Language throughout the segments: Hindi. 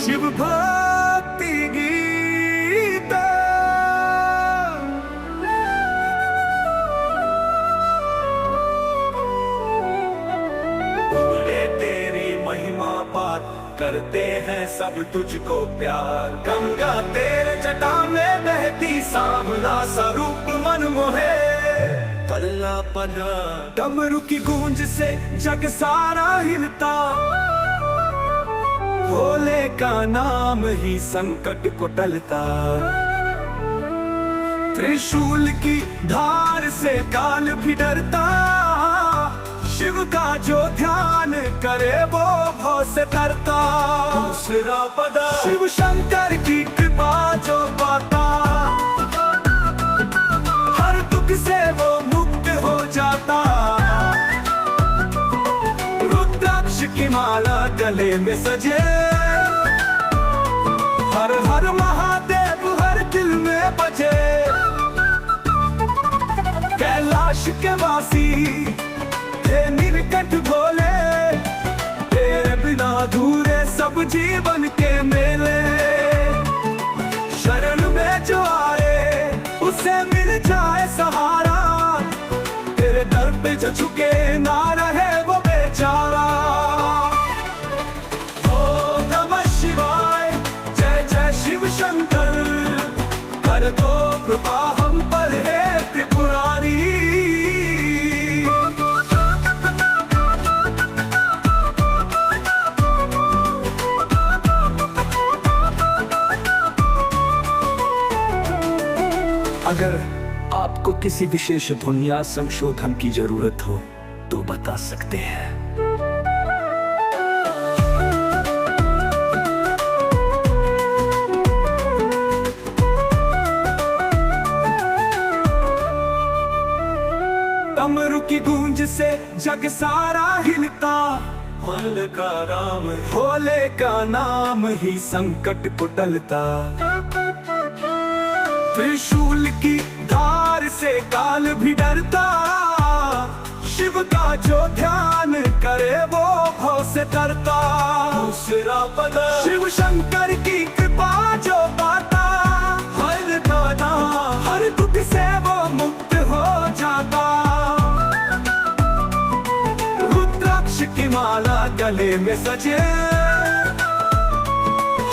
शिव भक्ति गीत। बोले तेरी महिमा बात करते हैं सब तुझको प्यार। गंगा तेरे जटा में बहती सांवला स्वरूप मन मोहे। पल्ला पल्ला डमरू की गूंज से जग सारा हिलता। भोले का नाम ही संकट को टलता। त्रिशूल की धार से काल भी डरता। शिव का जो ध्यान करे वो भव से तरता। दूसरा पदा शिव शंकर की कृपा जो पाता। हर दुख से वो मुक्त हो जाता। रुद्राक्ष की माला गले में सजे। हर हर महादेव हर दिल में बजे। कैलाश के वासी हे नीलकंठ भोले। तेरे बिना अधूरे सब जीवन के मेले। शरण में जो आए उसे मिल जाए सहारा। तेरे दर पे जो झुके ना रहे वो बेचारा। ओम नमः शिवाय जय जय शिव शंकर। कर दो कृपा हम पर है त्रिपुरारी। अगर आपको किसी विशेष धुन या संशोधन की जरूरत हो तो बता सकते हैं। डमरू की गूंज से जग सारा हिलता। भोले का नाम ही संकट को टलता। त्रिशूल की धार से काल भी डरता। शिव का जो ध्यान करे वो भव से तरता। दूसरा पदा शिव शंकर की कृपा जो पाता। हर दादा हर दुख से वो मुक्त हो जाता। रुद्राक्ष की माला गले में सजे।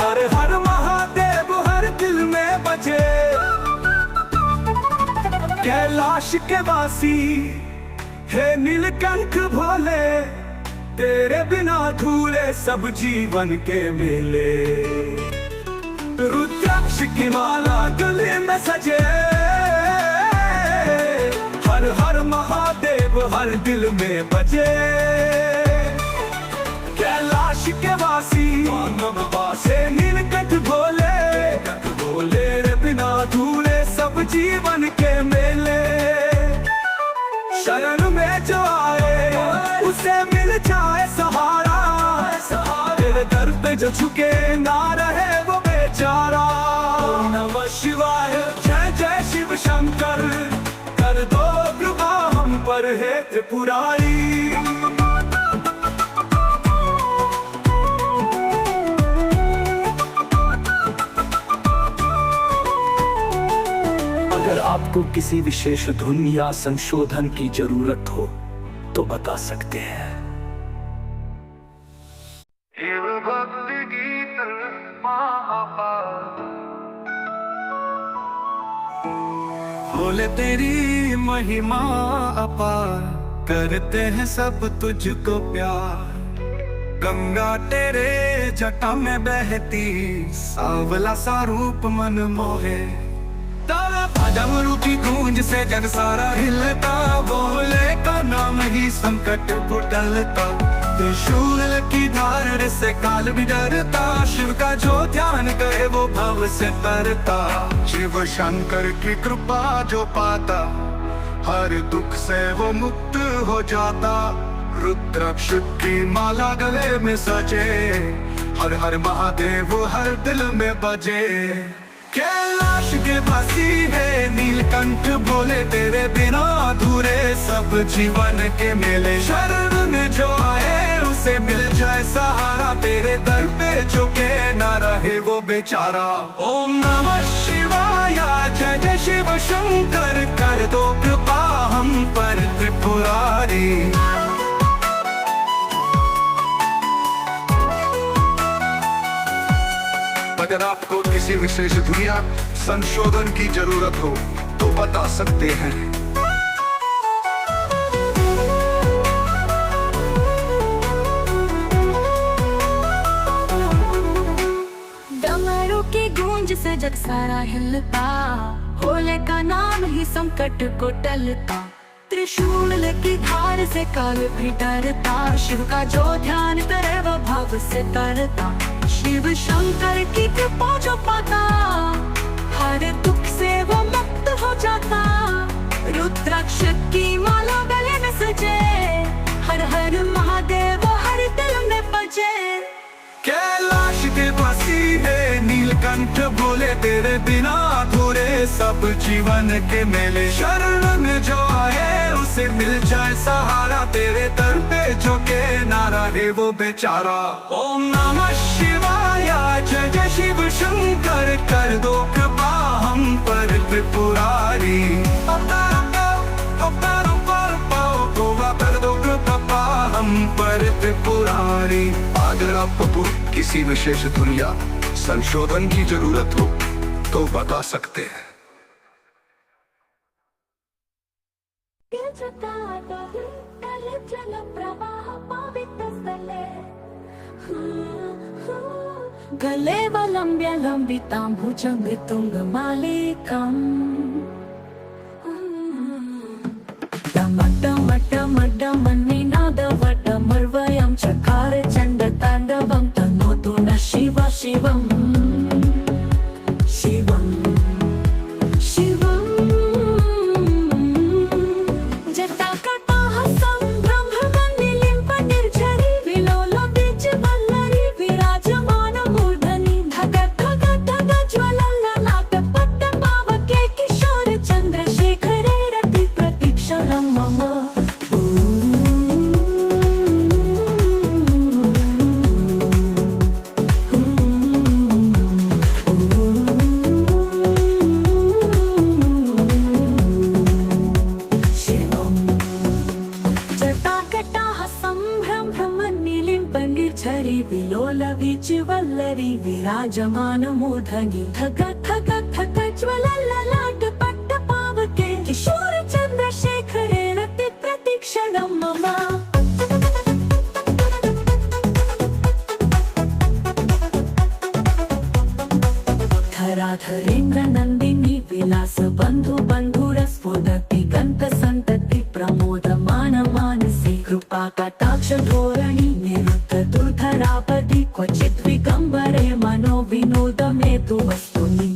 हर हर महादेव हर दिल में बजे। कैलाश के वासी हे नीलकंठ भोले। तेरे बिना अधूरे सब जीवन के मेले। रुद्राक्ष की माला गले में सजे। हर हर महादेव हर दिल में बजे। कैलाश के वासी हे नीलकंठ भोले। रे बिना अधूरे सब जीवन के मेले। शरण में जो आए उसे मिल जाए सहारा। तेरे दर पे जो झुके ना रहे वो बेचारा। ओम नमः शिवाय जय जय शिव शंकर। कर दो कृपा हम पर है त्रिपुरारी। अगर आपको किसी विशेष धुन या संशोधन की जरूरत हो तो बता सकते हैं। शिव भक्ति गीत बोले तेरी महिमा अपार। करते हैं सब तुझको प्यार। गंगा तेरे जटा में बहती। सांवला सा रूप मन मोहे। डमरू की गूंज से जग सारा हिलता। भोले का नाम ही संकट को टलता। त्रिशूल की धार से काल भी डरता। शिव का जो ध्यान करे वो भव से तरता। शिव शंकर की कृपा जो पाता। हर दुख से वो मुक्त हो जाता। रुद्राक्ष की माला गले में सजे। हर हर महादेव हर दिल में बजे। कैलाश के वासी है नीलकंठ भोले। तेरे बिना अधूरे सब जीवन के मेले। शरण में जो आए उसे मिल जाए सहारा। तेरे दर पे झुके ना बेचारा। ओम नमः शिवाय, जय जय शिव शंकर, कर दो कृपा हम पर त्रिपुरारी। अगर आपको किसी विशेष दुनिया संशोधन की जरूरत हो तो बता सकते हैं। डमरू की गूंज से जग सारा हिलता, भोले का नाम ही संकट को टलता। त्रिशूल की धार से काल भी डरता, शिव का जो ध्यान करे वो भाव से करता। शिव शंकर की कृपा जो पाता, हर दुख से वो मुक्त हो जाता। रुद्राक्ष की माला गले में सजे, हर हर महादेव हर दिल में बजे। कैलाश के वासी है नीलकंठ, बोले तेरे बिना अधूरे सब जीवन के मेले। शरण में जो आए उसे मिल जाए सहारा, तेरे दर पे जो के नारा है वो बेचारा। ओम नमः शिवाय, जय जय शिव शंकर, कर दो कृपा हम पर त्रिपुरारी। कर दो कृपा हम पर त्रिपुरारी। अगर आपको किसी विशेष दुनिया संशोधन की जरूरत हो तो बता सकते हैं। गले वलंब्य लंबितां भुजंग तुंग मालिकम्। डमड्डमड्डमड्डमन्निनादवड्डमर्वयं चकार चण्ड ताण्डवं तनोतु नः शिव शिवम्। शिवम् शिवम् जटाकटाः सम्भ्रमनिलिम्पनिर्झरी, विलोलबीजवल्लरी विराजमानमूर्धनि। धग धग धग ज्वलल्ललाटपट्टपावके, किशोर चन्द्रशेखरे रति प्रतीक्षणं मम। विलोलवीचिवल्लरी विराजमानमूर्धनि। धग धग धग ज्वलल्ललाटपट्टपावके, किशोर चन्द्रशेखरे रति प्रतीक्षणं मम। धराधरेन्द्र नन्दिनी विलास बन्धु बन्धुरस्फुरति गन्त सन्तति प्रमोदमान मानसे। कृपा कटाक्ष धोरणी निरुद्ध दुर्धरापदि, क्वचित् विगम्बरे मनो विनोद मे तु वस्तुनि।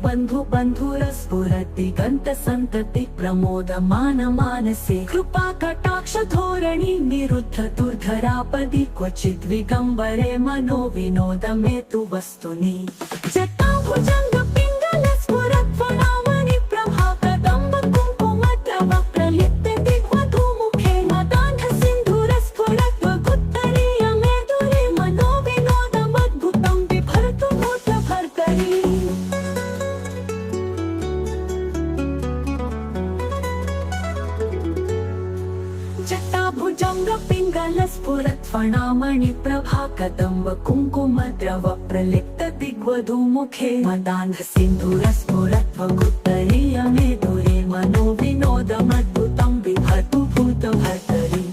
बन्धु बन्धुरस्फुरति गन्त सन्तति प्रमोदमान मानसे। कृपा कटाक्ष धोरणी निरुद्ध दुर्धरापदि, क्वचित् विगम्बरे मनो विनोद मे तु वस्तुनि। जटाभुजंग पिङ्गल स्फुरत् फणामणि प्रभा, कदम्ब कुङ्कुम द्रव प्रलिप्त दिग्वधूमुखे। मदान्ध सिन्धुरस्फुरत् वगुत्तरीय मेदुरे, मनो विनोदमद्भुतं बिभर्तु भूतभर्तरि। जटाभुजंग पिङ्गल स्फुरत् फणामणि प्रभा, कदम्ब कुङ्कुम द्रव प्रलिप्त दिग्वधूमुखे। मदान्ध सिन्धुरस्फुरत् वगुत्तरीय मेदुरे, मनो विनोदमद्भुतं बिभर्तु भूतभर्तरि।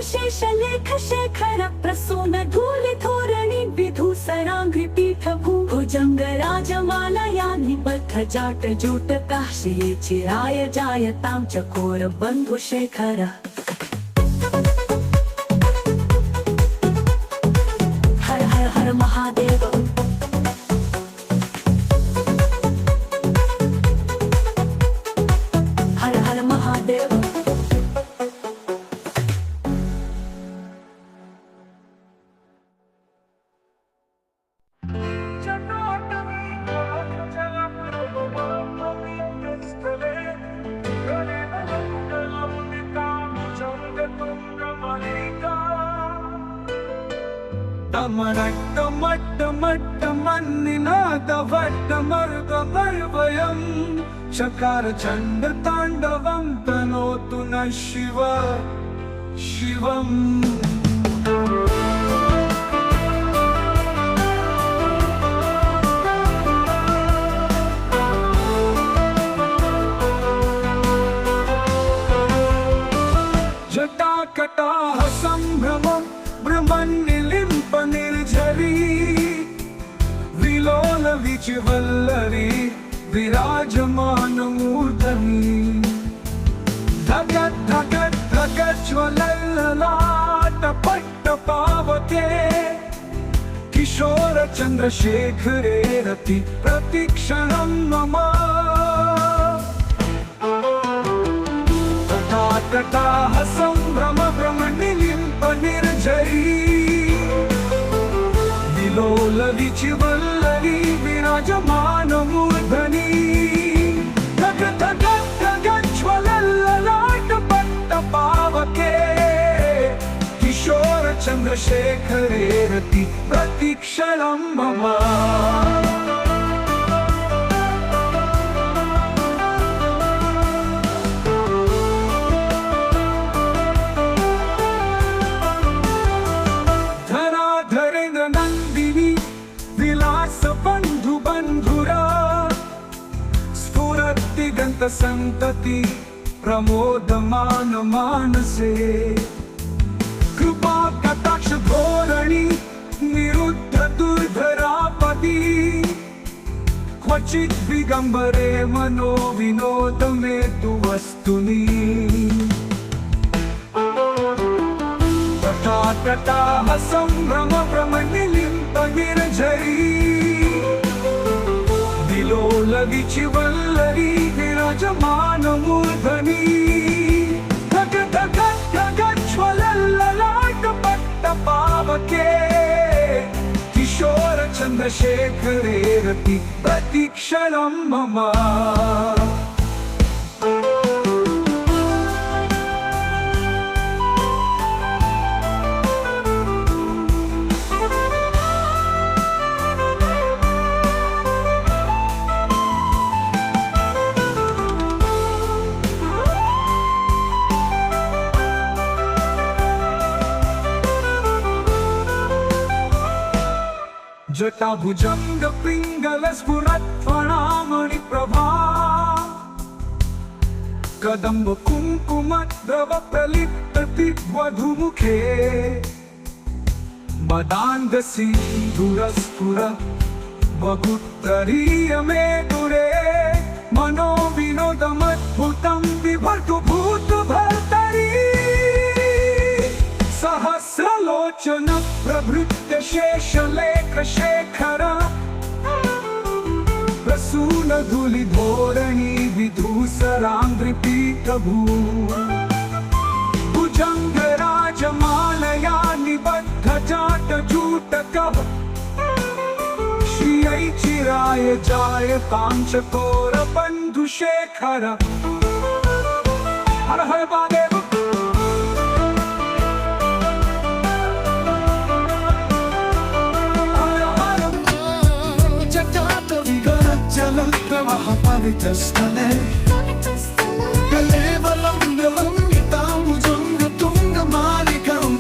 शेषलेख शेखर प्रसून धूलिधोरणि, विधूसराङ्घ्रि पीठभू भुजंग राजमालया निबद्ध जाट जूट काशीये। चिराय जायतां चकोर बन्धु शेखर। हर महादेव। हर हर महादेव। मन्निनादवट्टमर्गमर्वयम् चकार चण्ड ताण्डवं तनोतु नः शिव शिवम्। जटाकटाः सम्भ्रमं ब्रह्मन्निलिम्प निर्झरी विलोल विचिवल्लरी विराजमानमूर्धनि। धगत् धगत् धगत् ज्वलल्ललाटपट्टपावके किशोर चन्द्रशेखरे रति प्रतिक्षणं मम। तटाकटाः सम्भ्रम भ्रमनिलिम्प निर्झरी विलोल विचिवल्लरी विराजमानमूर्धनि। धग धग धग ज्वलल्ललाटपट्टपावके किशोर चन्द्रशेखरे रति प्रतिक्षणं मम। संतति प्रमोदमान मानसे कृपा कटाक्ष धोरणी निरुद्ध दुर्धरापदी क्वचित् विगम्बरे मनो विनोद में तु वस्तुनि। तटाकटाः सम्भ्रम भ्रमनिलिम्प निर्झरी विलोल विचिवल्लरी विराजमानमूर्धनि। धग धग धग ज्वलल्ललाटपट्टपावके किशोर चन्द्रशेखरे रति प्रतिक्षणं मम। जटाभुजंग पिंगल स्फुरत्फणामणि प्रभा कदम्ब कुंकुम द्रव प्रलिप्त वधुमुखे मदान्ध सिंधुरस्फुर बहुत्तरीय मे दुरे मनो विनोदमद्भुतं बिभर्तु भूत भर्तरी। सहस्रलोचन प्रभृत्य शेषलेख शेखर प्रसून धूलि धोरणी विधूसरांद्रिपीठभू भुजंग राजमालया निबद्ध जाट जूटकः श्रियै चिराय जाय कांचकोर बंधुशेखर। हर हर महादेव। पवित्रस्थले कलेवलं नितामुजङ्गतुङ्गमालिकम्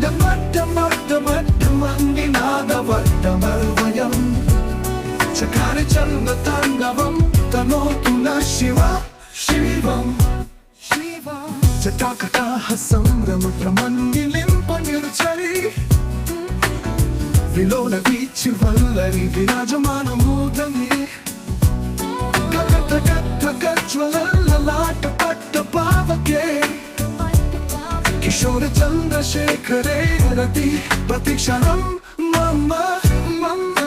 डमड्डमड्डमड्डमन्निनादवट्टमर्वयम् चकार चण्डताण्डवं तनोतु नः शिव शिवम्। जटाकटाः सम्भ्रम भ्रमन्निलिम्प निर्झरी विलोल विचिवल्लरी विराजमानमूर्धनि। ज्वलल्ललाटपट्टपावके किशोर चन्द्रशेखरे रति प्रतिक्षणं मम्मा मम्मा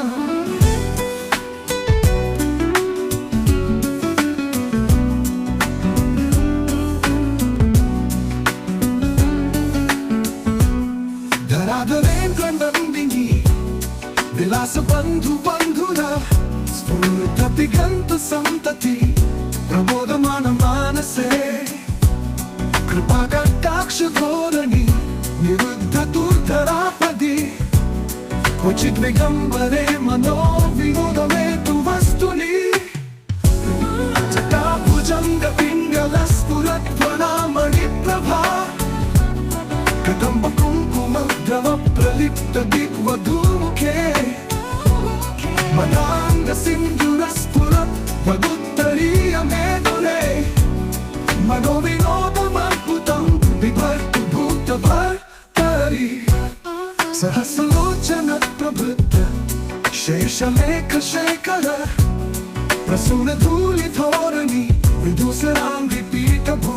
धराधरेन गंडंदिनी विलास बंधु बंधुरा स्फुरतिगंत संतति प्रबोधमान मानसे कृपा कटाक्ष धोरणी निरुद्ध दुर्धरापदी क्वचित विगंबरे मनो विनोदमे तु वस्तुनि जटाभुजंग पिंगल स्फुरत्वनामणि प्रभा कदंब कुंकुम द्रव प्रलिप्त दिग्वधूमुखे मदांग सिंधुर स्फुरत् वदुत्तरीय मेदुरे मनोविनोदमद्भुतं बिभर्तु भूतभर्तरि सहस्रलोचन प्रभृत शेषलेख शेखर प्रसून धूलिधोरणी विदुसरांगि पीठभू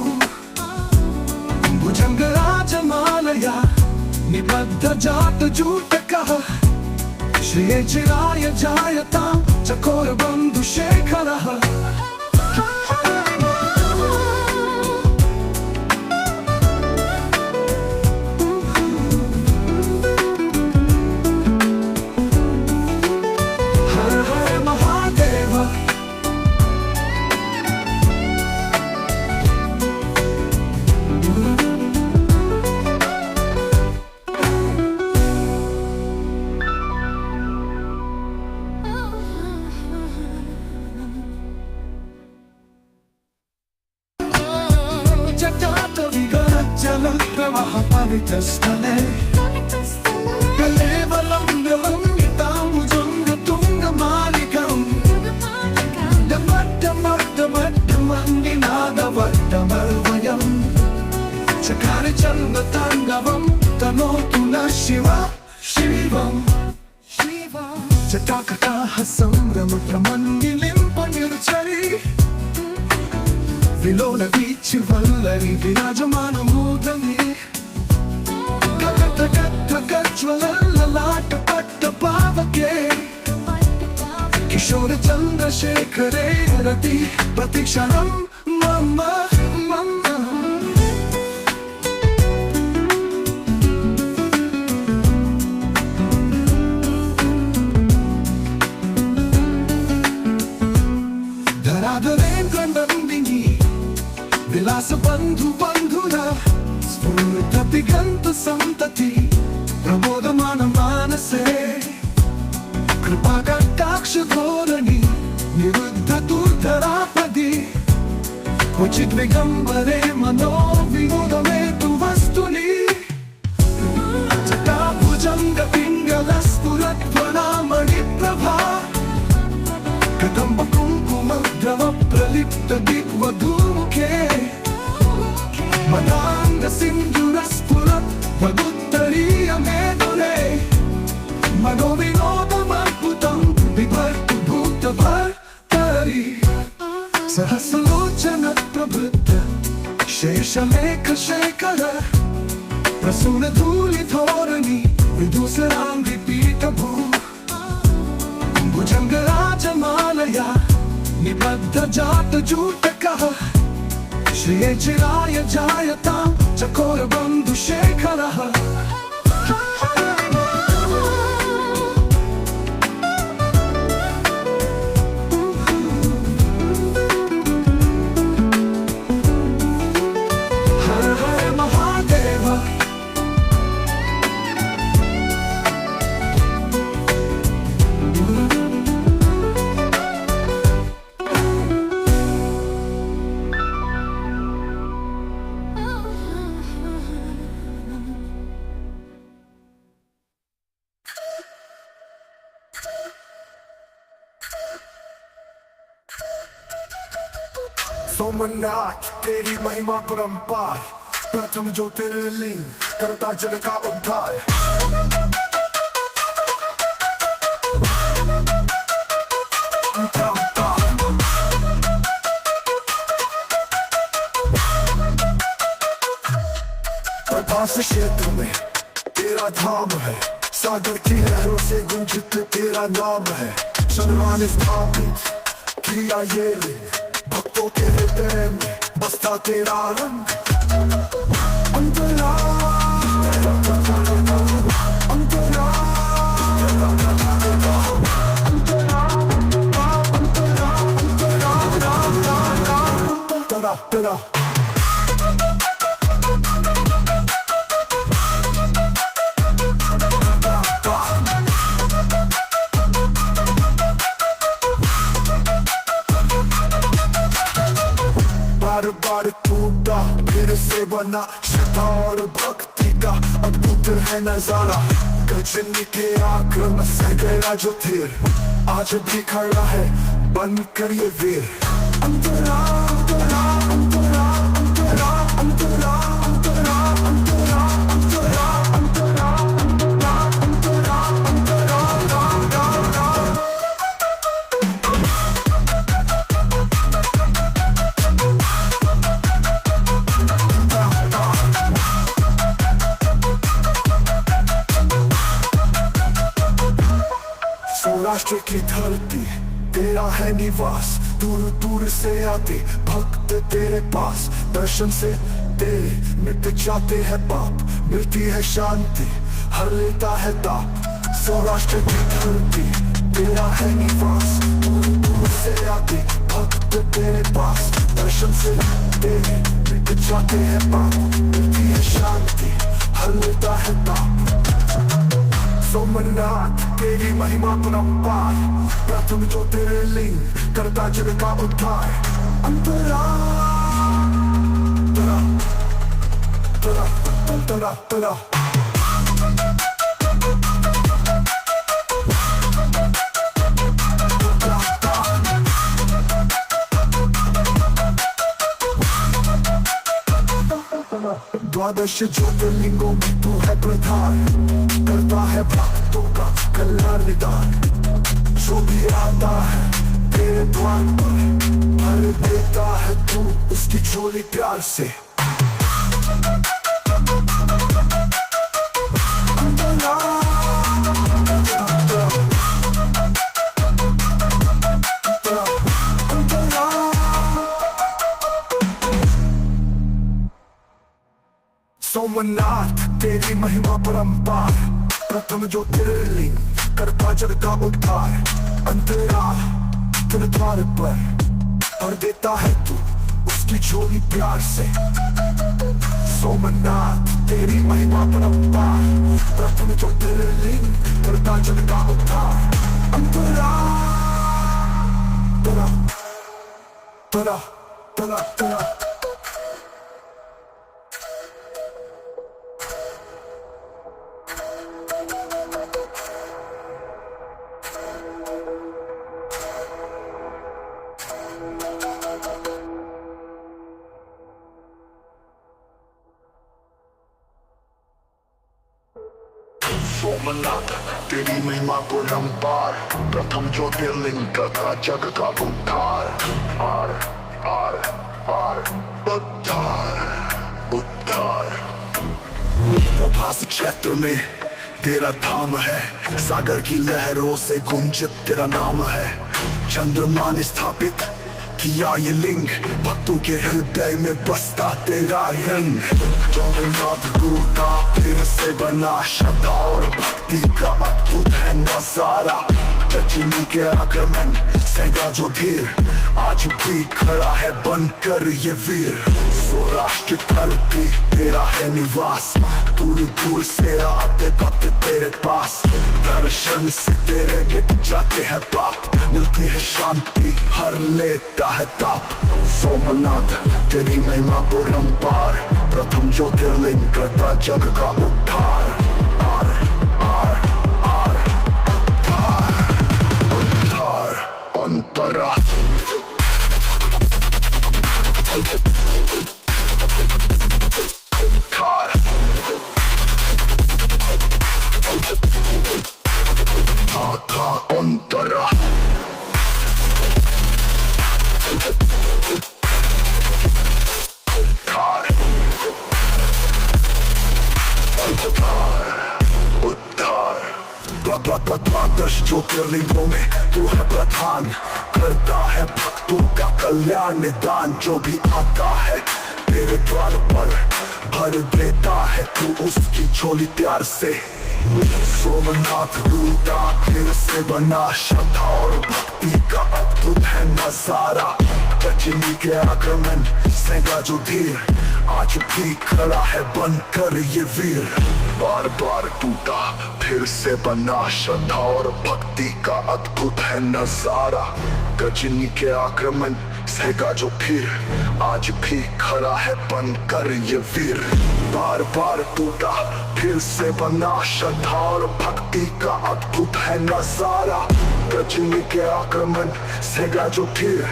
भुजंगराजमालया निबद्ध जात जूटकः श्रिये चिराय जायतां चकोर बंधु शेखरः हर हर महादेव जलप्रवाहपवितस्थले कलेवलं डमड्डमड्डमड्डमन्निनादवड्डमर्वयं चकारि चन्द्रताण्डवं तनोतु नः शिव शिवं जटाकटाः संभ्रमप्रमन्निलिम्पनिर्झरि विलोल वीचिवल्लरि विराजमानमूर्धनि गगगगगज्वलल्ललाटपट्टपावके किशोर चन्द्रशेखरे रति प्रतिक्षणं मम मम धराधरेन गंडंदिनी विलास बंधु बंधुरा स्फुरतिगंत संतति प्रबोधमान मानसे कृपा कटाक्ष धोरणी निरुद्ध दुर्धरापदी क्वचित विगंबरे मनो विनोदमे तु वस्तुनि जटाभुजंग पिंगल स्फुरत्वनामणि प्रभा कदंब कुंकुम द्रव प्रलिप्त दिग्वधूमुखे मदांग सिंधुर स्फुरत् वदुत्तरीय मेदुरे मनोविनोदमद्भुतं बिभर्तु भूतभर्तरि सहस्रलोचन प्रभृत शेषलेख शेखर प्रसून धूलिधोरणी विदुसरांगि पीठभू भुजंगराजमालया निबद्ध जात जूटकः श्रिये चिराय जायतां चकोर बंधु शेखरः हर हर महादेव सोमनाथ तेरी महिमा परंपार प्रथम ज्योतिर्लिंग करता जग का उद्धार प्रभास क्षेत्र में तेरा धाम है सागर की लहरों से गुंजित तेरा नाम है। चंद्रमा ने स्थापित किया ये लिंग, भक्तों के हृदय में बसता तेरा रंग। अंतरा अंतरा अंतरा अंतरा बार बार टूटा फिर से बना, श्रद्धा और भक्ति का अद्भुत है नजारा। गजनी के आक्रमण से गया जो तीर, आज भी खड़ा है बनकर ये वीर। अंतरा अंतरा अंतरा अंतरा अंतरा अंतरा अंतरा अंतरा अंतरा अंतरा अंतरा अंतरा। सौराष्ट्र की धरती तेरा है निवास, दूर दूर से आते भक्त तेरे पास। दर्शन से तेरे मिट जाते हैं पाप, मिलती है शांति, हर लेता है ताप। सौराष्ट्र की धरती तेरा है निवास, दूर दूर से आते भक्त तेरे पास। दर्शन से तेरे मिट जाते हैं पाप, मिलती है शांति, हर लेता है ताप। सोमनाथ तेरी महिमा परंपार, प्रथम जो तेरे लिंग करता जग का उद्धार। अंतरा तरा तरा तरा तरा द्वादश ज्योतिर्लिंगों में तू है प्रधान, करता है भक्तों का कल्याण निदान। जो भी आता है तेरे द्वार पर, भर देता है तू उसकी झोली प्यार से। सोमनाथ तेरी महिमा परंपार, प्रथम जो ज्योतिर्लिंग करता जग का उद्धार। अंतरा तेरे द्वार पर भर देता है तू उसकी झोली प्यार से। सोमनाथ तेरी महिमा परंपार, प्रथम जो ज्योतिर्लिंग करता जग का उद्धार। अंतरा तरा तरा तरा तरा सोमनाथ तेरी महिमा परंपार, प्रथम ज्योतिर्लिंग करता जग का उद्धार। आर आर आर उद्धार उद्धार। प्रभास क्षेत्र में तेरा धाम है, सागर की लहरों से गुंजित तेरा नाम है। चंद्रमा ने स्थापित किया ये लिंग, भक्तों के हृदय में बसता तेरा रंग। जगन्नाथ गुरु का फिर से बना, श्रद्धा और भक्ति का अद्भुत है नजारा। गजनी के आक्रमण सहगा जो धीर, आज भी खड़ा है बनकर ये वीर। सौराष्ट्र धरती तेरा है निवास, दूर दूर से आते भक्त तेरे पास। दर्शन से तेरे मिट जाते हैं पाप, मिलती है शांति, हर लेता है ताप। सोमनाथ तेरी महिमा परंपार, प्रथम ज्योतिर्लिंग करता जग का उद्धार। आर आर आर उद्धार उद्धार अंतरा अंतरा कार द्वादश ज्योतिर्लिंगों में तू है प्रधान, करता है भक्तों का कल्याण निदान। जो भी आता है तेरे द्वार पर भर देता है तू उसकी झोली प्यार से। सोमनाथ रूटा फिर से बना, श्रद्धा और भक्ति का अद्भुत है नजारा। रजनी के आक्रमण सेगा जो धीर, आज भी खड़ा है बनकर ये वीर। बार बार टूटा फिर से बना, श्रद्धा और भक्ति का अद्भुत है नजारा। गजनी के आक्रमण सेगा जो फिर, आज भी खड़ा है बनकर ये वीर। बार बार टूटा फिर से बना, श्रद्धा और भक्ति का अद्भुत है नजारा। गजनी के आक्रमण सेगा जो फिर,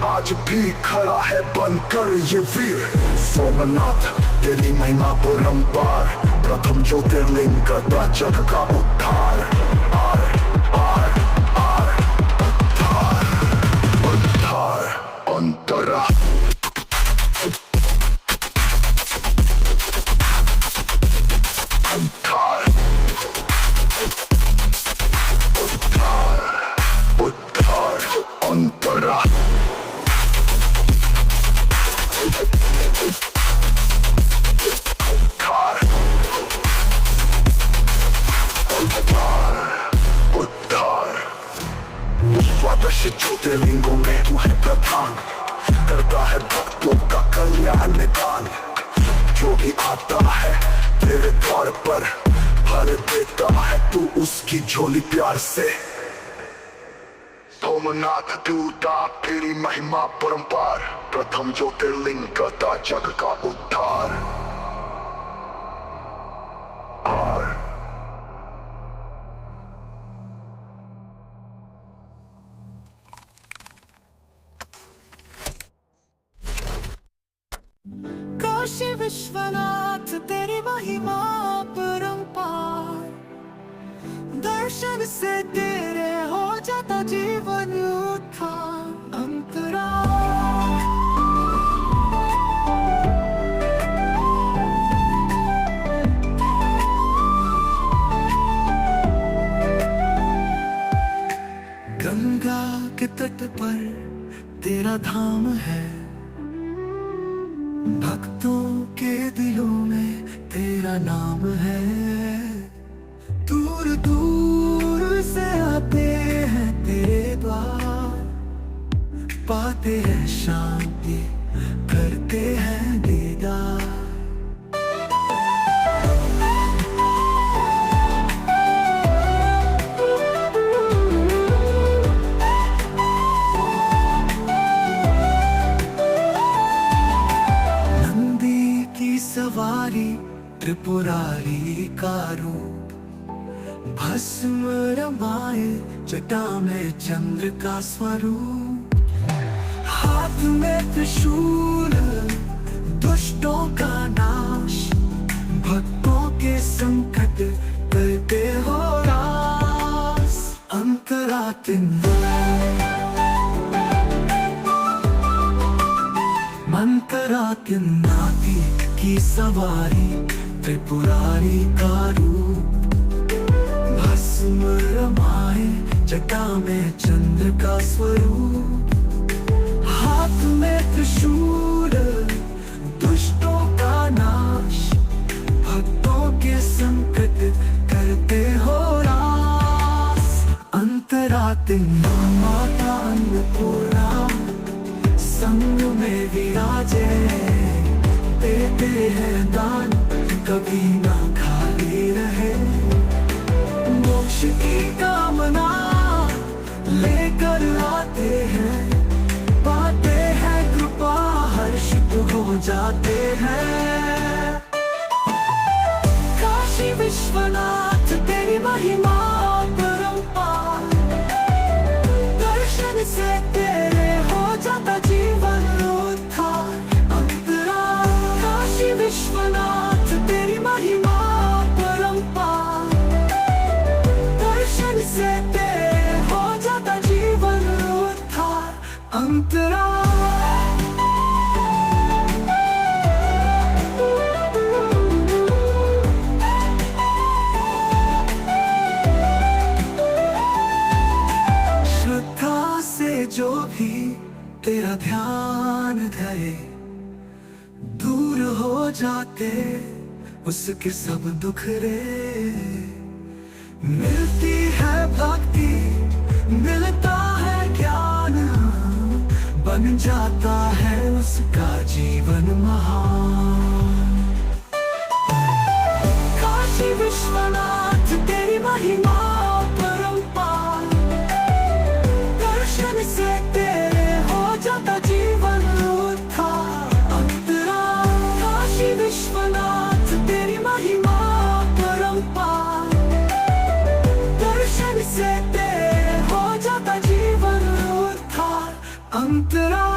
आज भी खड़ा है बनकर ये वीर। सोमनाथ तेरी महिमा परंपार, प्रथम ज्योतिर्लिंग करता जग का उद्धार। आर आर आर उद्धार उद्धार अंतरा। उद्धार उद्धार उद्धार अंतरा। द्वादश ज्योतिर्लिंगों में तू है प्रधान, करता है भक्तों का कल्याण निदान। जो भी आता है तेरे द्वार पर भर देता है तू उसकी झोली प्यार से। सोमनाथ दूता तेरी महिमा परंपार, प्रथम ज्योतिर्लिंग करता जग का उद्धार। काशी विश्वनाथ तेरी महिमा परंपार, दर्शन से तेरे हो जाता जीवन उत्थान अंतरा। गंगा के तट पर तेरा धाम है, भक्तों के दिलों में तेरा नाम है। दूर दूर से आते हैं तेरे द्वार, पाते हैं शांति करते हैं दीदार। सवारी त्रिपुरारी का रूप, भस्म रमाए जटा में चंद्र का स्वरूप। हाथ में त्रिशूल दुष्टों का नाश, भक्तों के संकट करते हो रास। मंतरातिनाथी की सवारी त्रिपुरारी का रूप, भस्म रमाए जटा में चंद्र का स्वरूप। हाथ में त्रिशूल दुष्टों का नाश, भक्तों के संकट करते हो रास। अंतरातिन माता अन्नपूर्णा संग में विराजे, देते हैं दान कभी ना खाली रहे। मोक्ष की कामना लेकर आते हैं, पाते हैं कृपा हर्षित हो जाते हैं। काशी विश्वनाथ तेरी महिमा परंपार, दर्शन से तेरे हो जाता जीवन उत्थान अंतरा। काशी विश्वनाथ तेरी महिमा परंपार, दर्शन से तेरे हो जाता जीवन उत्थान अंतरा। जाते उसके सब दुख रे। मिलती है भक्ति, मिलता है ज्ञान, बन जाता है उसका जीवन महान। काशी विश्वनाथ तेरी महिमा परंपार, दर्शन से तेरे हो जाता जीवन उद्धार। अंतरा काशी विश्वनाथ तेरी महिमा परंपार, दर्शन से तेरे हो जाता जीवन उद्धार। अंतरा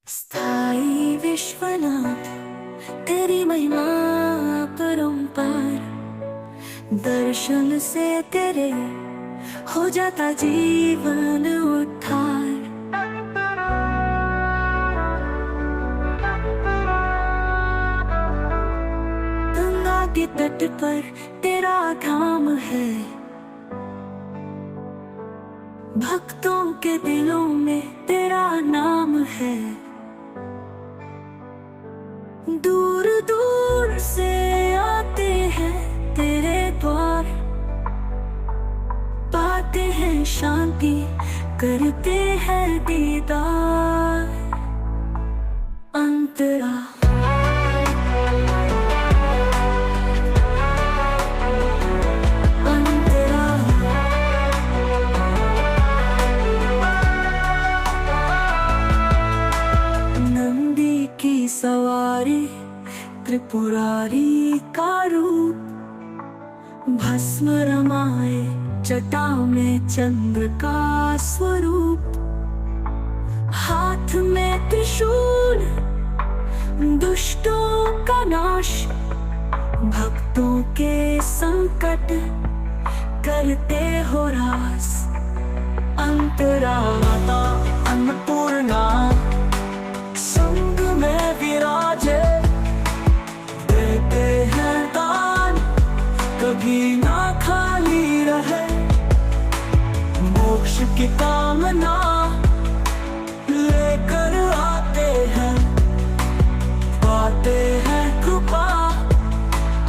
स्थाई विश्वनाथ तेरी महिमा परंपार, दर्शन से तेरे हो जाता जीवन उद्धार। गंगा के तट पर तेरा धाम है, भक्तों के दिलों में तेरा नाम है। दूर दूर से आते हैं तेरे द्वार, पाते हैं शांति, करते हैं दीदार। अंतरा त्रिपुरारी का रूप, भस्म रमाए जटा में चंद्र का स्वरूप, हाथ में त्रिशूल दुष्टों का नाश, भक्तों के संकट करते हो रास। अंतरा माता अन्नपूर्णा संग में विराजे, देते हैं दान कभी ना खाली रहे, मोक्ष की कामना लेकर आते हैं, पाते हैं कृपा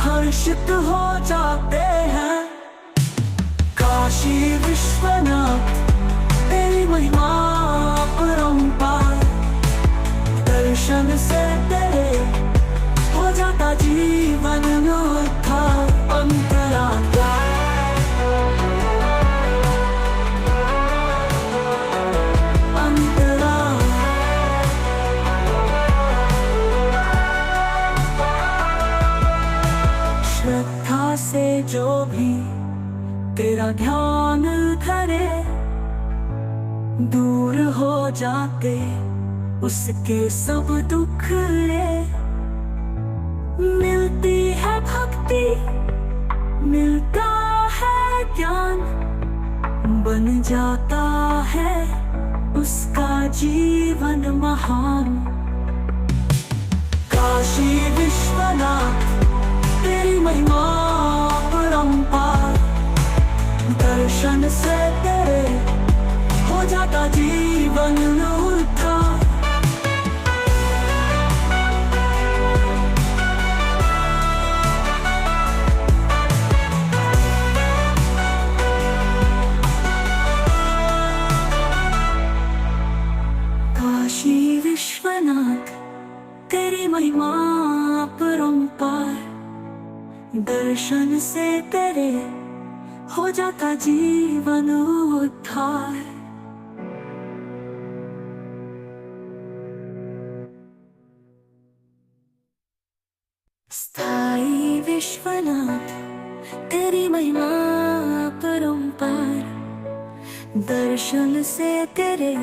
हर्षित हो जाते हैं। काशी विश्वनाथ तेरी महिमा अपरंपार, दर्शन से तेरे हो जाता जीवन उद्धार। अंतरा श्रद्धा से जो भी तेरा ध्यान धरे, दूर हो जाते उसके सब दुख रे। मिलती है भक्ति मिलता है ज्ञान, बन जाता है उसका जीवन महान। काशी विश्वनाथ तेरी महिमा अपरंपार, दर्शन से तेरे हो जाता जीवन उद्धार। काशी विश्वनाथ तेरी महिमा अपरंपार, दर्शन से तेरे हो जाता जीवन उद्धार। स्थाई विश्वनाथ तेरी महिमा अपरंपार, दर्शन से तेरे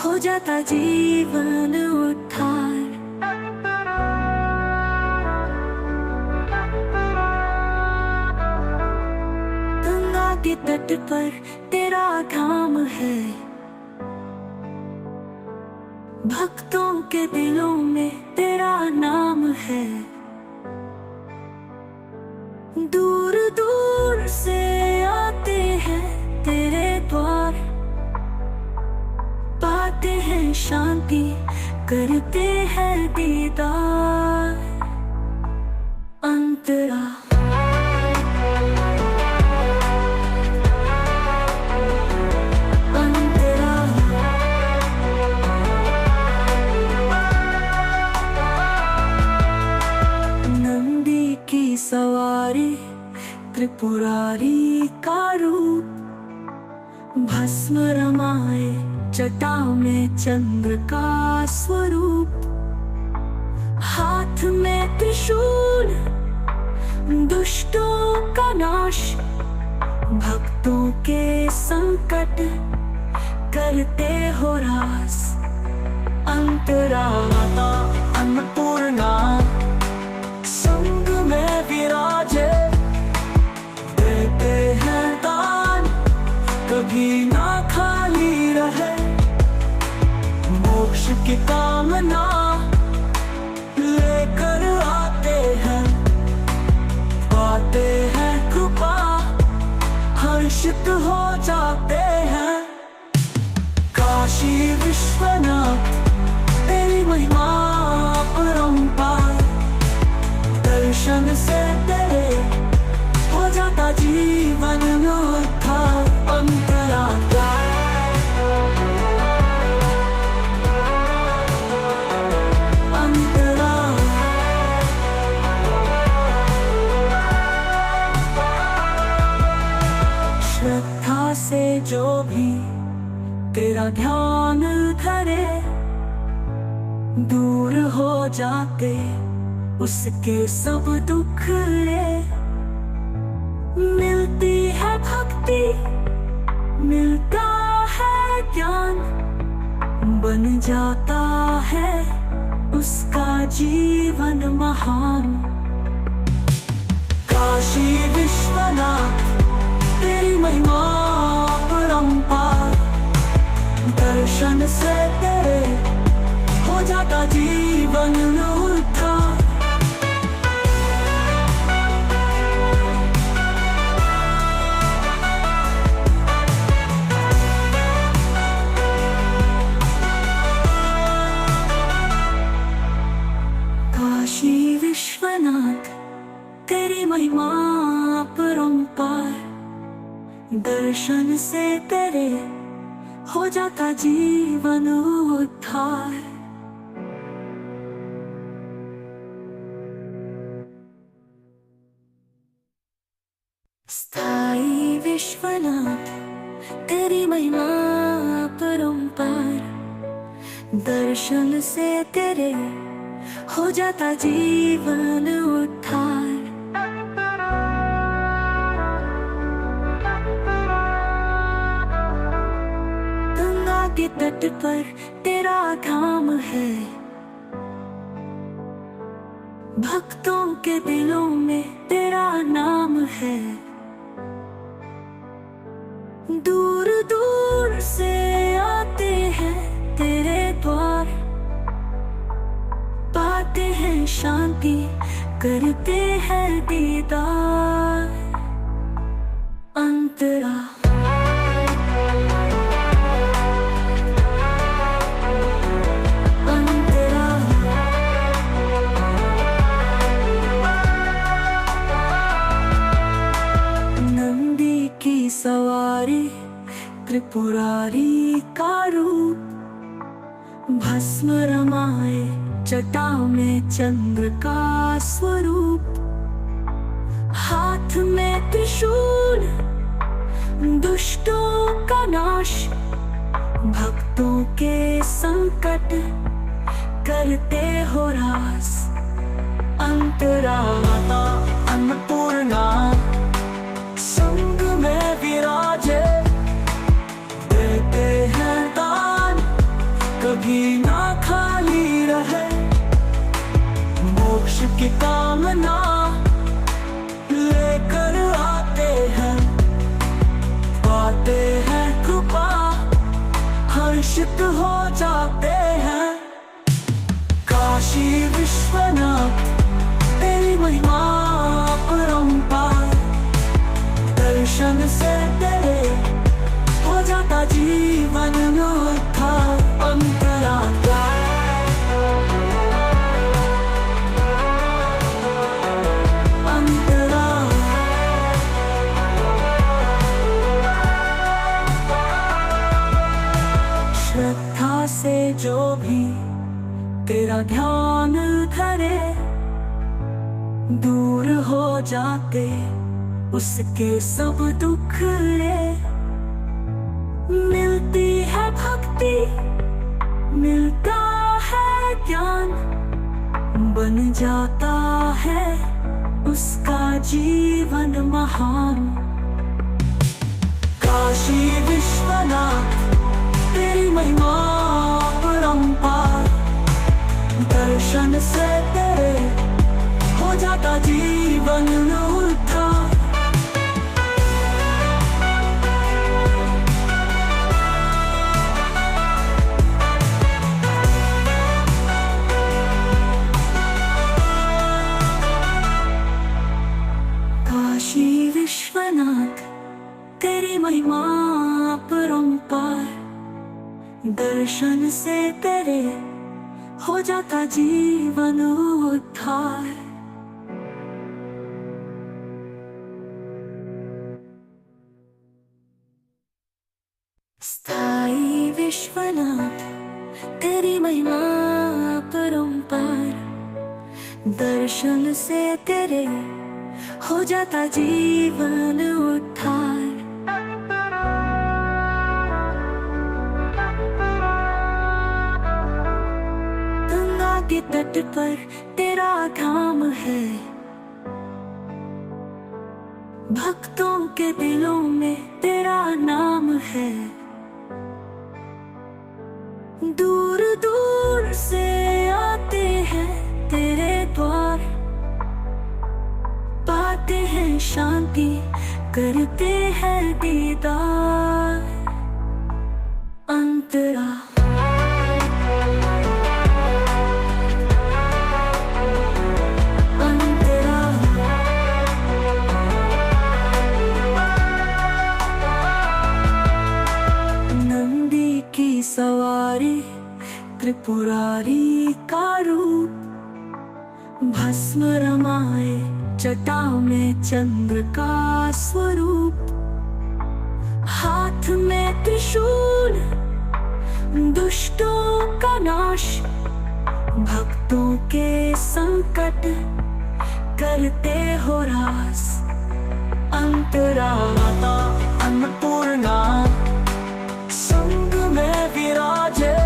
हो जाता जीवन उद्धार। गंगा के तट पर तेरा धाम है, भक्तों के दिलों में तेरा नाम है। दूर दूर से आते हैं तेरे द्वार, पाते हैं शांति करते हैं दीदार। अंतरा सवारी त्रिपुरारी का रूप, भस्म रमाए जटा में चंद्र का स्वरूप, हाथ में त्रिशूल दुष्टों का नाश, भक्तों के संकट करते हो रास। अंतरा माता अन्नपूर्णा संग में विराजे, देते हैं दान कभी ना खाली रहे, मोक्ष की कामना लेकर आते हैं, पाते हैं कृपा हर्षित हो जाते हैं। काशी विश्वनाथ तेरी महिमा अपरंपार, दर्शन से तेरे हो जाता जीवन उद्धार। अंतरा अंतरा श्रद्धा से जो भी तेरा ध्यान धरे, दूर हो जाते उसके सब दुख रे। मिलती है भक्ति, मिलता है ज्ञान, बन जाता है उसका जीवन महान। काशी विश्वनाथ तेरी महिमा परंपार, दर्शन से तेरे हो जाता जीवन उद्धार। काशी विश्वनाथ तेरी महिमा परंपार, दर्शन से तेरे हो जाता जीवन उद्धार। स्थाई विश्वनाथ तेरी महिमा परंपार, दर्शन से तेरे हो जाता जीवन उद्धार। गंगा के तट पर तेरा धाम है, भक्तों के दिलों में तेरा नाम है। दूर दूर से आते हैं तेरे द्वार, पाते हैं शांति, करते हैं दीदार। अंतरा अंतरा नंदी की सवारी, त्रिपुरारी का रूप, भस्म रमाए जटा में चंद्र का स्वरूप। हाथ में त्रिशूल, दुष्टों का नाश, भक्तों के संकट करते हो रास। अंतरा माता अन्नपूर्णा संग में विराजे, देते हैं दान कभी ना खाली रहे। मोक्ष की कामना लेकर आते हैं, पाते हैं कृपा, हर्षित हो जाते हैं। काशी विश्वनाथ तेरी महिमा परंपार, दर्शन से तेरे हो जाता जीवन उद्धार। अंतरा अंतरा श्रद्धा से जो भी तेरा ध्यान धरे, दूर हो जाते उसके सब दुख रे। मिलती है भक्ति, मिलता है ज्ञान, बन जाता है उसका जीवन महान। काशी विश्वनाथ तेरी महिमा परंपार, दर्शन से तेरे हो जाता जीवन उद्धार। काशी विश्वनाथ तेरी महिमा परंपार, दर्शन से तेरे हो जाता जीवन उद्धार। स्थाई विश्वनाथ तेरी महिमा परंपार, दर्शन से तेरे हो जाता जीवन उद्धार। के तट पर तेरा धाम है, भक्तों के दिलों में तेरा नाम है। दूर दूर से आते हैं तेरे द्वार, पाते हैं शांति, करते हैं दीदार। अंतरा अंतरा नंदी की सवारी, त्रिपुरारी का रूप, भस्म रमाए जटा में चंद्र का स्वरूप। हाथ में त्रिशूल, दुष्टों का नाश, भक्तों के संकट करते हो रास। अंतरा माता अन्नपूर्णा संग में विराजे,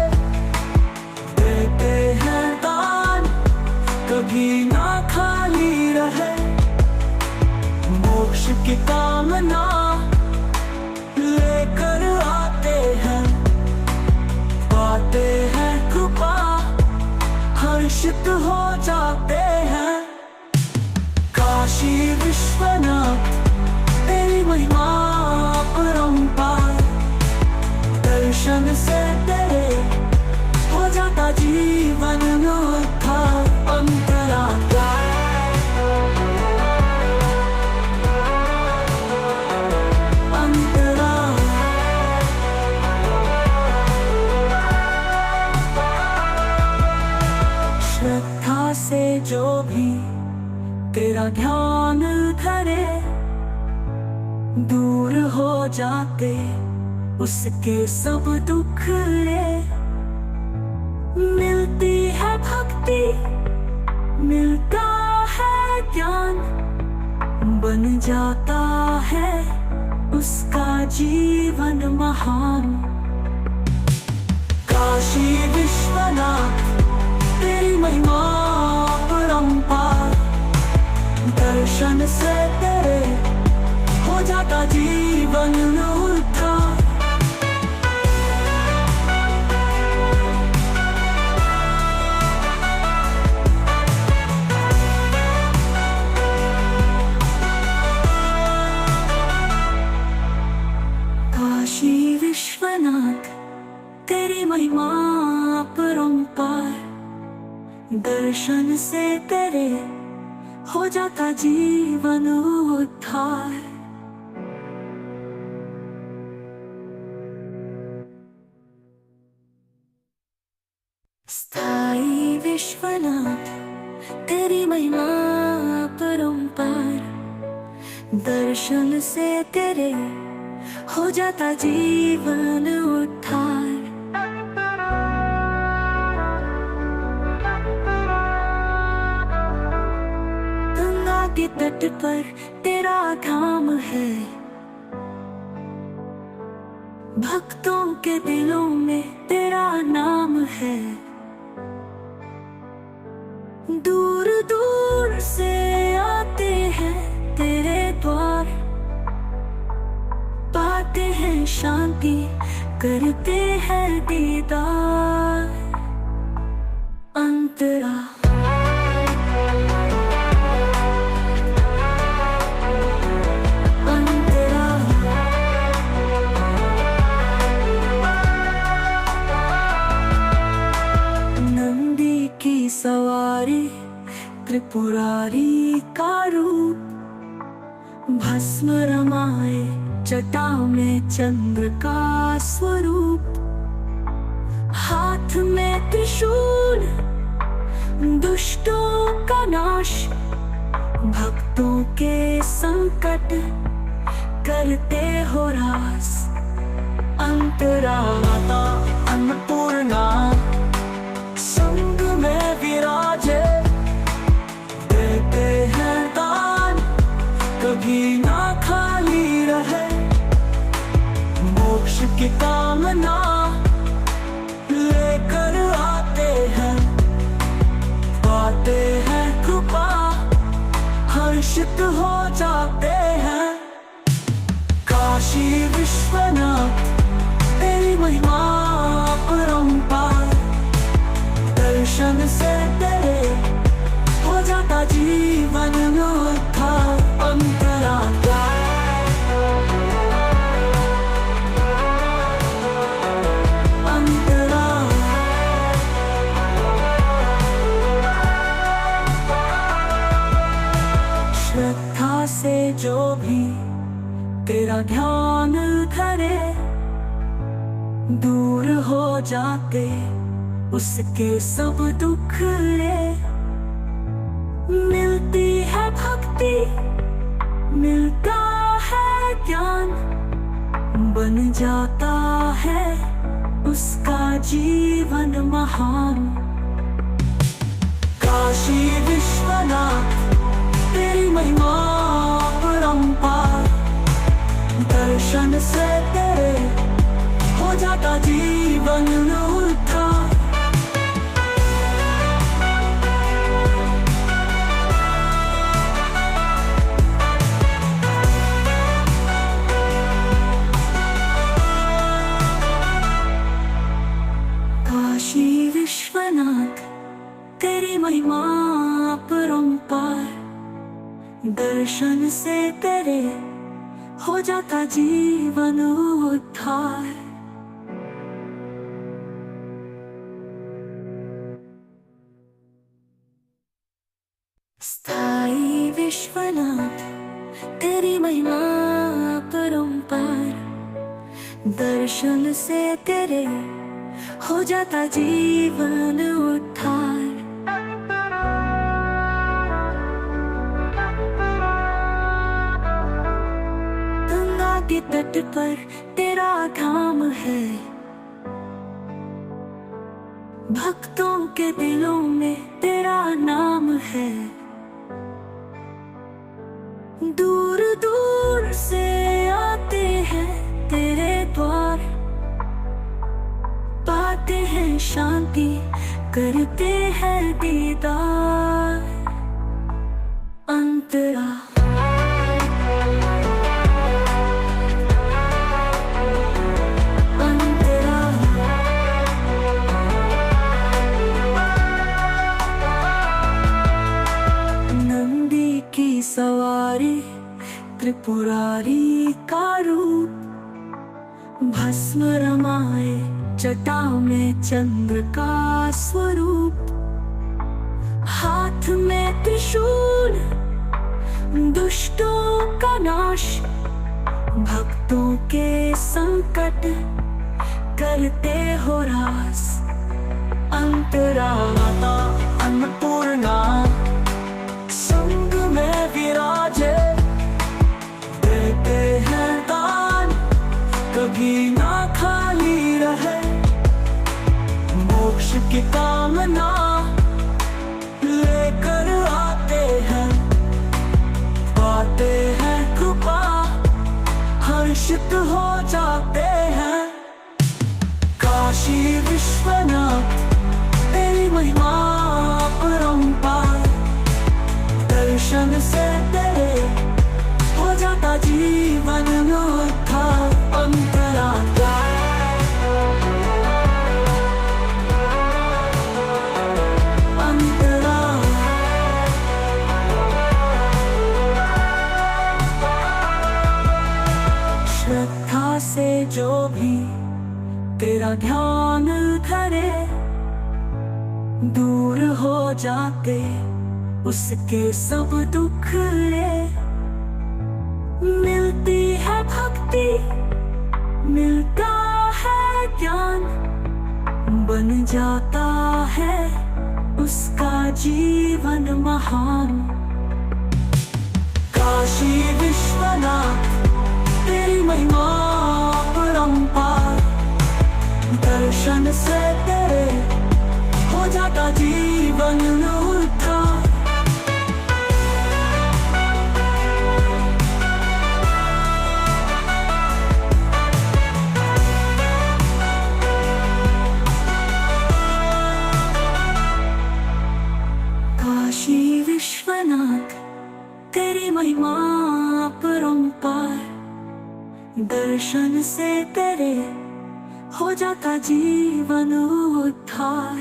देते हैं दान कभी ना खाली रहे। मोक्ष की कामना लेकर आते हैं, पाते हैं कृपा, हर्षित हो जाते हैं। काशी विश्वनाथ तेरी महिमा अपरंपार, दर्शन से तेरे हो जाता जीवन उद्धार। अंतरा अंतरा श्रद्धा से जो भी तेरा ध्यान धरे, दूर हो जाते उसके सब दुख रे। मिलती है भक्ति, मिलता है ज्ञान, बन जाता है उसका जीवन महान। काशी विश्वनाथ तेरी महिमा अपरंपार, दर्शन से तेरे हो जाता जीवन उद्धार। काशी विश्वनाथ तेरी महिमा अपरंपार, दर्शन से तेरे हो जाता जीवन उद्धार। स्थाई विश्वनाथ तेरी महिमा अपरंपार, दर्शन से तेरे हो जाता जीवन उद्धार। गंगा के तट पर तेरा धाम है, भक्तों के दिलों में तेरा नाम है। दूर दूर से आते हैं तेरे द्वार, पाते हैं शांति, करते हैं दीदार। अंतरा अंतरा नंदी की सवारी, त्रिपुरारी का रूप, भस्म रमाए जटा में चंद्र का स्वरूप। हाथ में त्रिशूल, दुष्टों का नाश, भक्तों के संकट करते हो रास। अंतरा माता अन्नपूर्णा संग में विराजे, देते हैं दान कभी ना खाली रहे। मोक्ष की कामना लेकर आते हैं, हर्षित हो जाते हैं। काशी विश्वनाथ तेरी महिमा अपरंपार, दर्शन से तेरे हो जाता जीवन में उद्धार। अंतरात्मा श्रद्धा से जो भी तेरा ध्यान धरे, दूर हो जाते उसके सब दुख रे। मिलती है भक्ति, मिलता है ज्ञान, बन जाता है उसका जीवन महान। काशी विश्वनाथ तेरी महिमा अपरंपार, दर्शन से तेरे हो जाता जीवन में उद्धार। काशी विश्वनाथ तेरी महिमा अपरंपार, दर्शन से तेरे हो जाता जीवन उद्धार। स्थाई विश्वनाथ तेरी महिमा अपरंपार, दर्शन से तेरे हो जाता जीवन उद्धार। गंगा के तट पर तेरा धाम है, भक्तों के दिलों में तेरा नाम है। दूर दूर से आते हैं तेरे द्वार, पाते हैं शांति, करते हैं दीदार। अंतरा सवारी त्रिपुरारी का रूप, भस्म रमाए जटा में चंद्र का स्वरूप। हाथ में त्रिशूल दुष्टों का नाश, भक्तों के संकट करते हो रास। अंतरा माता अन्नपूर्णा संग में विराजे, देते हैं दान कभी ना खाली रहे। मोक्ष की कामना लेकर आते हैं, पाते हैं कृपा, हर्षित हो जाते हैं। काशी विश्वनाथ तेरी महिमा अपरंपार, दर्शन से तेरे हो जाता जीवन में उद्धार। अंतरात्मा श्रद्धा से जो भी तेरा ध्यान धरे, दूर हो जाते उसके सब दुख रे। मिलती है भक्ति, मिलता है ज्ञान, बन जाता है उसका जीवन महान। काशी विश्वनाथ तेरी महिमा अपरंपार, दर्शन से तेरे हो जाता जीवन में उद्धार। काशी विश्वनाथ तेरी तेरी महिमा अपरंपार, दर्शन से तेरे हो जाता जीवन उद्धार।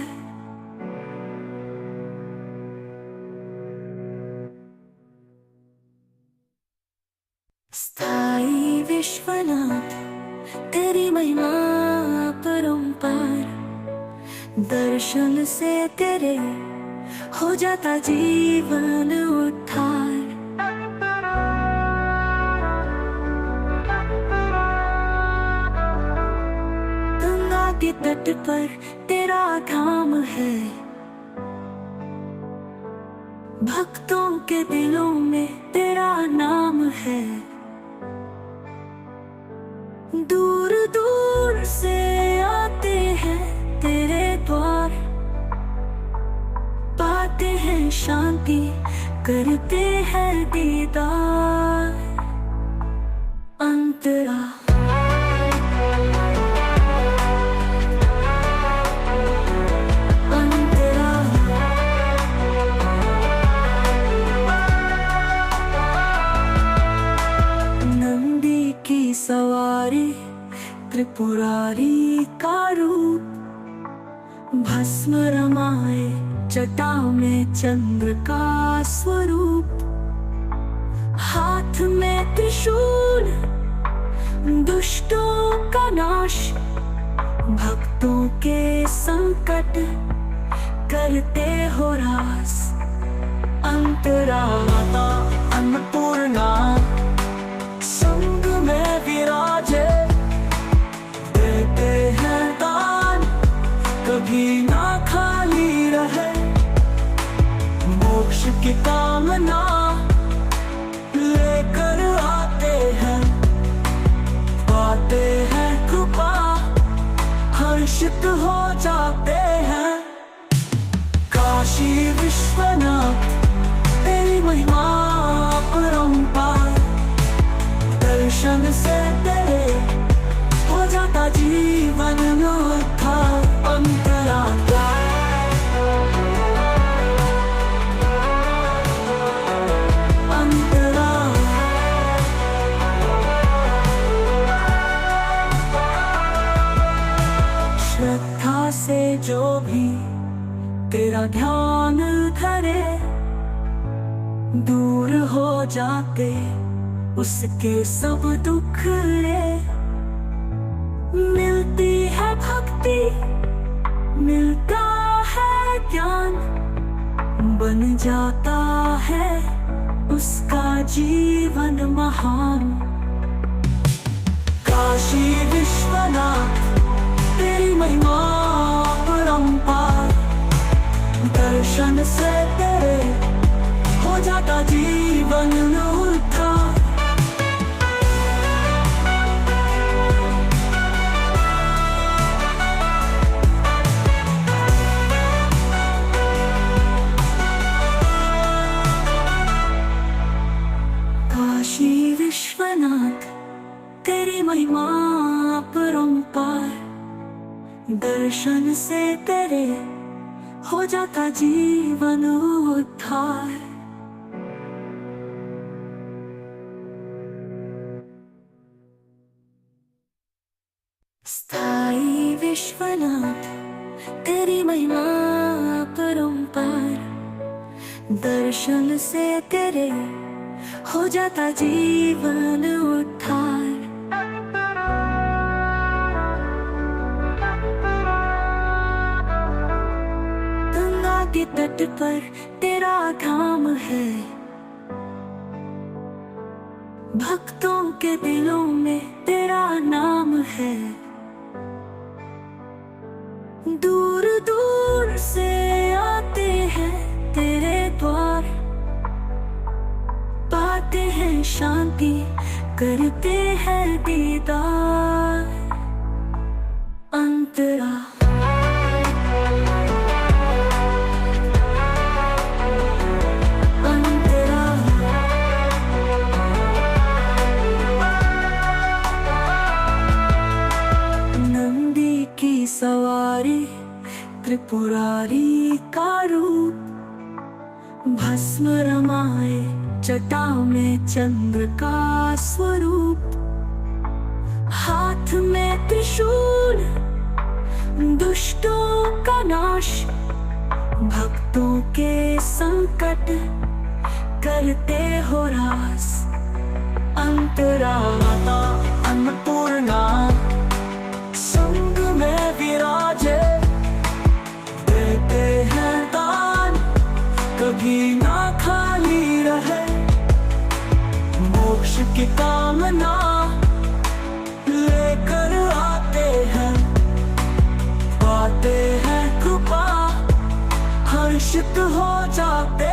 स्थाई विश्वनाथ तेरी महिमा अपरंपार, दर्शन से तेरे हो जाता जीवन उद्धार। गंगा के तट पर तेरा धाम है, भक्तों के दिलों में तेरा नाम है। दूर दूर से आते हैं तेरे द्वार, पाते हैं शांति, करते हैं दीदार। अंतरा अंतरा नंदी की सवारी, त्रिपुरारी का रूप, भस्म रमाए जटा में चंद्र का स्वरूप। हाथ में त्रिशूल, दुष्टों का नाश, भक्तों के संकट करते हो रास। अंतरा माता अन्नपूर्णा संग में विराजे, देते हैं दान कभी ना खाली रहे। मोक्ष की कामना लेकर आते हैं, पाते हैं कृपा, हर्षित हो जाते हैं। काशी विश्वनाथ तेरी महिमा अपरंपार, दर्शन से तेरे हो जाता जीवन उद्धार। अंतरा अंतरा श्रद्धा से जो भी तेरा ध्यान धरे, दूर हो जाते उसके सब दुख रे। मिलती है भक्ति, मिलता है ज्ञान, बन जाता है उसका जीवन महान। काशी विश्वनाथ तेरी महिमा अपरंपार, दर्शन से तेरे हो जाता जीवन उद्धार। काशी विश्वनाथ तेरी महिमा अपरंपार, दर्शन से तेरे हो जाता जीवन उद्धार। स्थाई विश्वनाथ तेरी महिमा अपरंपार, दर्शन से तेरे हो जाता जीवन उद्धार। गंगा के तट पर तेरा धाम है, भक्तों के दिलों में तेरा नाम है। दूर दूर से आते हैं तेरे द्वार, पाते हैं शांति, करते हैं दीदार। अंतरा अंतरा नंदी की सवारी, त्रिपुरारी का रूप, भस्म रमाए जटा में चंद्र का स्वरूप, हाथ में त्रिशूल, दुष्टों का नाश, भक्तों के संकट करते हो रास। अंतरा माता अन्नपूर्णा संग में विराजे, देते हैं दान कभी ना खाली रहे। मोक्ष की कामना लेकर आते हैं, पाते हैं कृपा, हर्षित हो जाते